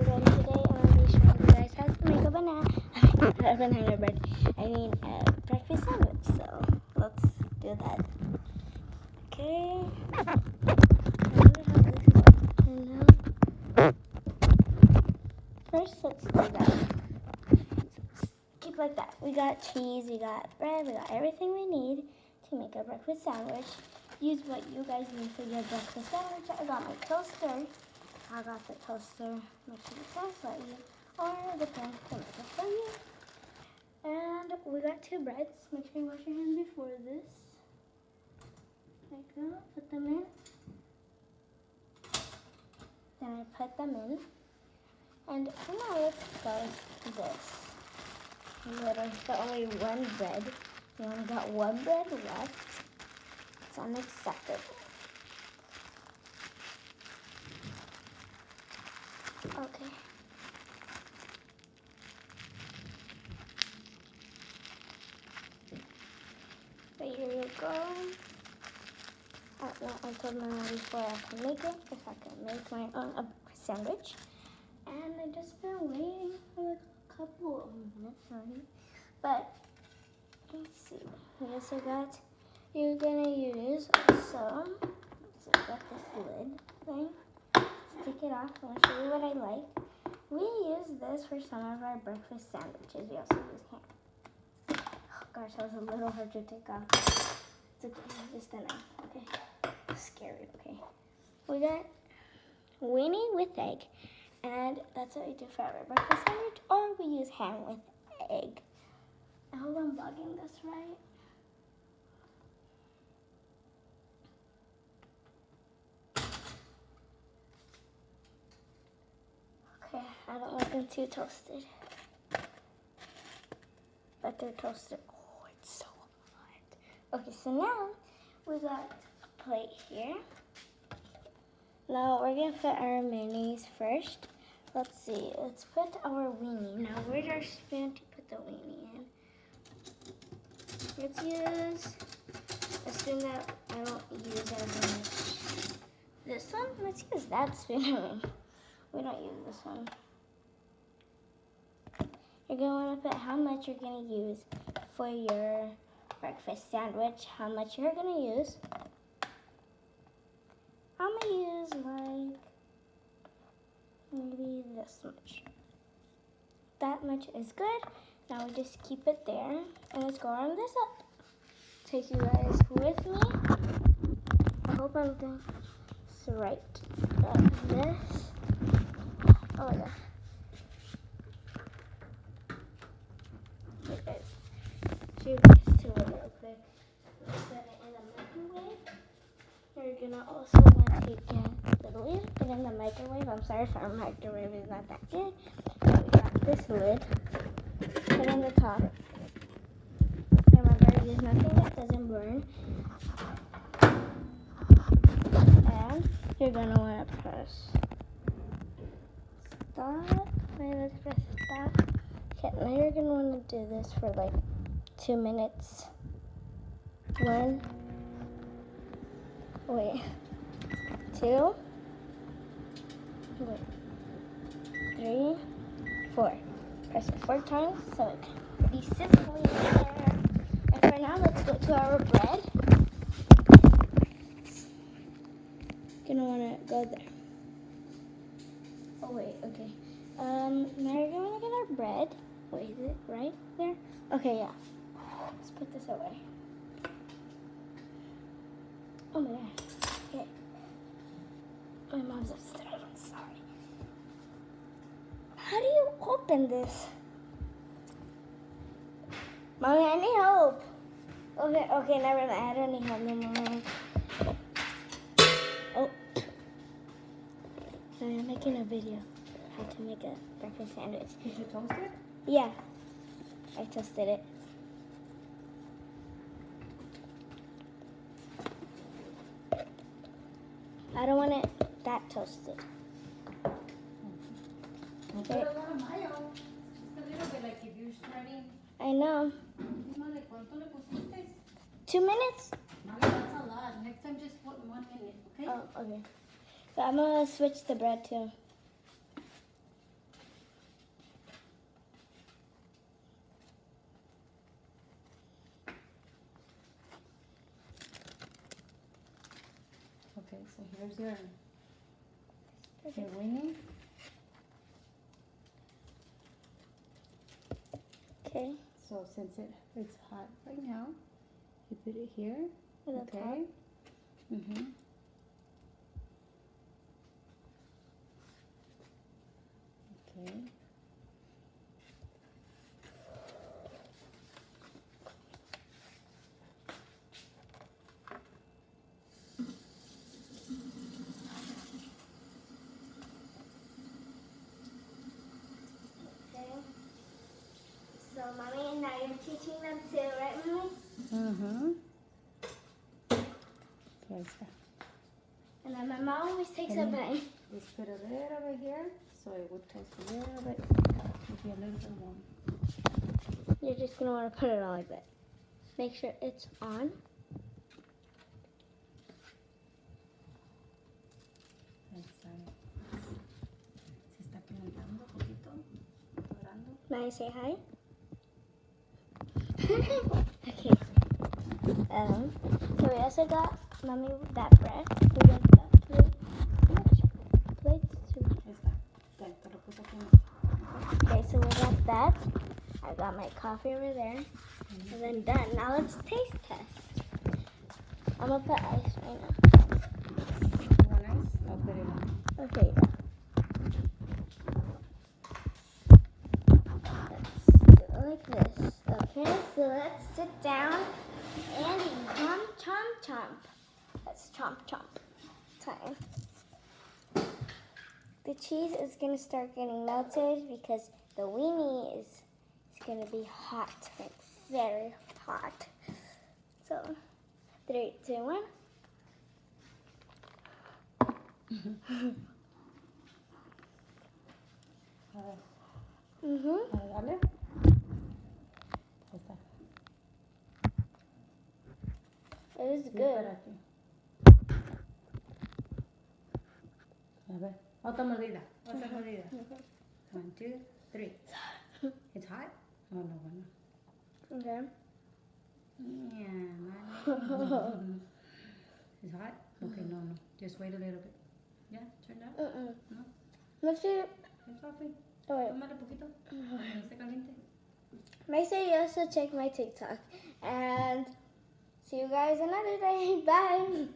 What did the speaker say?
and today I'm going to be showing you guys how to make a banana bread. I mean a breakfast sandwich. So let's do that. Okay. First, let's do that. Keep like that. We got cheese, we got bread, we got everything we need to make a breakfast sandwich. Use what you guys need for your breakfast sandwich. I got my toaster. I got the toaster. Make sure you toast let you, or the pan to make it for you. And we got two breads. Make sure you wash your hands before this. Like that. Put them in. Then I put them in. And now let's go to this. There's only one bread. We only got one bread left. It's unacceptable. Okay. So here you go. I told my mom before I can make it, if I can make my own sandwich. And I just been waiting for like a couple of minutes already. But let's see. We also got, you're gonna use also, so I got this lid thing. Let's take it off. I'm gonna show you what I like. We use this for some of our breakfast sandwiches. We also use ham. Oh gosh, that was a little hard to take off. It's okay, just a knife. Okay, scary. Okay, we got weenie with egg, and that's what we do for our breakfast sandwich. Or we use ham with egg. I hope I'm bugging this right. Okay, I don't want them too toasted. But they're toasted. Oh, it's so hot. Okay, so now we got a plate here. Now we're gonna put our mayonnaise first. Let's see, let's put our weenie. Now where's our spoon to put the weenie in? Let's use a spoon that I don't use as much. This one? Let's use that spoon. We don't use this one. You're going to want to put how much you're going to use for your breakfast sandwich. How much you're going to use. I'm going to use like maybe this much. That much is good. Now we just keep it there. And let's go arm this up. Take you guys with me. I hope I'm doing this right. Like this. Oh my gosh. Okay. Shoot this to it real quick. Put it in the microwave. You're gonna also want to get the lid, put it in the microwave. I'm sorry if our microwave is not that good. But we got this lid. Put it in the top. Remember, use nothing that doesn't burn. And you're gonna want to press stop. Wait, let's press stop. Okay, now you're gonna want to do this for like 2 minutes. 1, wait, 2, wait, 3, 4. Press it 4 times so it can be simply there. And for now, let's go to our bread. Gonna wanna go there. Oh wait, okay. Now you're gonna get our bread. Wait, is it right there? Okay, yeah. Let's put this away. Oh my gosh. Okay. My mom's upstairs. I'm sorry. How do you open this? Mommy, I need help. Okay, never mind. I don't need help no more. Oh. I'm making a video how to make a breakfast sandwich. Did you toast it? Yeah. I toasted it. I don't want it that toasted. Don't put a lot of mayo. Just a little bit, like if you're spreading. I know. Male, ¿cuánto le pusiste? 2 minutes? Male, that's a lot. Next time just put 1 minute, okay? Oh, okay. So I'm gonna switch the bread too. There's your weenie. Okay. So since it's hot right now, you put it here. At the Okay. top. Mm-hmm. Okay. Okay. So, Mommy, now you're teaching them too, right, Mommy? Mm-hmm. So ahí está. And then my mom always takes a bite. Just put a little bit here, so it would taste a little bit, maybe a little bit warm. You're just going to want to put it all like that. Make sure it's on. Ahí está. Se está calentando un poquito, dorando. Now you say hi. Okay. So we also got Mommy that bread. We got that plates too. Ahí está. Te lo puse aquí más. Okay, so we got that. I got my coffee over there. And then done. Now let's taste test. I'm gonna put ice right now. You want ice? I'll put it on. Okay. Let's do it like this. Okay, so let's sit down and chomp, chomp, chomp. Let's chomp, chomp. Time. The cheese is gonna start getting melted because the weenie is gonna be hot, like very hot. So, 3, 2, 1. A ver, Mhm. dale. Ahí está. It is Sí, good. para aquí. A ver, otra mordida. Otra mordida. 1, 2, 3. It's hot? Oh, no, no. Okay. Yeah, man. It's hot? Okay, no. Just wait a little bit. Yeah, turn down. No, Let's see. it's okay. Oh wait. Tómale poquito. Cuando esté caliente. Make sure you also check my TikTok and see you guys another day. Bye.